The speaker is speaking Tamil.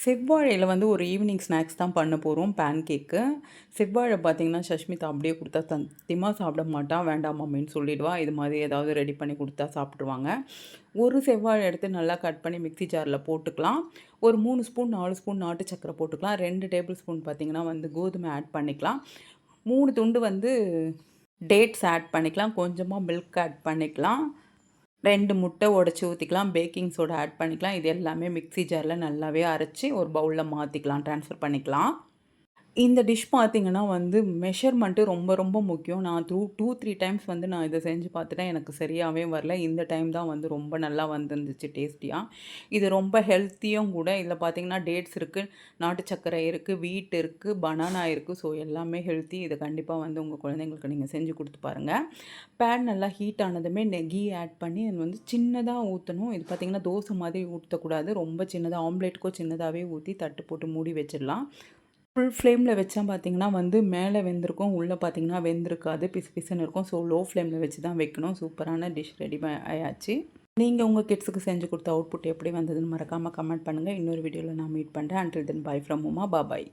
செவ்வாழையில வந்து ஒரு ஈவினிங் ஸ்நாக்ஸ் தான் பண்ண போறோம் பேன் கேக்கு. செவ்வாழை பார்த்தீங்கன்னா, சஷ்மிதா அப்படியே குடுத்தா சத்தியமா சாப்பிட மாட்டா. வேண்டாம் மம்மின்னு சொல்லிடுவா. இது மாதிரி ஏதாவது ரெடி பண்ணி குடுத்தா சாப்பிட்டுருவாங்க. ஒரு செவ்வாழை எடுத்து நல்லா கட் பண்ணி மிக்ஸி ஜார்ல போட்டுக்கலாம். ஒரு 3 ஸ்பூன், 4 ஸ்பூன் நாட்டு சர்க்கரை போட்டுக்கலாம். 2 டேபிள் ஸ்பூன் பார்த்தீங்கன்னா வந்து கோதுமை ஆட் பண்ணிக்கலாம். 3 துண்டு வந்து டேட்ஸ் ஆட் பண்ணிக்கலாம். கொஞ்சமா மில்க் ஆட் பண்ணிக்கலாம். 2 முட்டை உடைச்சு ஊத்திக்கலாம். பேக்கிங் சோடா ஆட் பண்ணிக்கலாம். இது எல்லாமே மிக்ஸி ஜார்ல நல்லாவே அரைச்சு ஒரு பவுல்ல மாத்திக்கலாம். ட்ரான்ஸ்ஃபர் பண்ணிக்கலாம். இந்த டிஷ் பார்த்தீங்கன்னா வந்து மெஷர்மெண்ட்டு ரொம்ப ரொம்ப முக்கியம். நான் 2, 3 டைம்ஸ் வந்து நான் இத செஞ்சு பார்த்துட்டேன். எனக்கு சரியாவே வரல. இந்த டைம் தான் வந்து ரொம்ப நல்லா வந்துருந்துச்சு டேஸ்டியா. இது ரொம்ப ஹெல்த்தியும் கூட. இதில பார்த்தீங்கன்னா டேட்ஸ் இருக்கு, நாட்டு சர்க்கரை இருக்கு, வீட் இருக்கு, பனானா இருக்கு. ஸோ எல்லாமே ஹெல்த்தி. இத கண்டிப்பா வந்து உங்க குழந்தைங்களுக்கு நீங்க செஞ்சு குடுத்து பாருங்க. பேன் நல்லா ஹீட் ஆனதுமே கீ ஆட் பண்ணி அது வந்து சின்னதா ஊத்தணும். இது பார்த்தீங்கன்னா தோசை மாதிரி ஊத்தக்கூடாது. ரொம்ப சின்னதா ஆம்லேட்டுக்கோ சின்னதாவே ஊத்தி தட்டு போட்டு மூடி வச்சிடலாம். ஃபுல் ஃப்ளேமில் வச்சா பார்த்தீங்கன்னா வந்து மேலே வெந்திருக்கும். உள்ள பார்த்தீங்கன்னா வெந்திருக்காது. பிசு பிசுன்னு இருக்கும். ஸோ லோ ஃப்ளேமில் வச்சு தான் வைக்கணும். சூப்பரான டிஷ் ரெடி ஆயாச்சு. நீங்க உங்க கிட்ஸுக்கு செஞ்சு குடுத்த அவுட்புட் எப்படி வந்ததுன்னு மறக்காம கமெண்ட் பண்ணுங்க. இன்னொரு வீடியோல நான் மீட் பண்றேன். Until then by from Uma. Bye.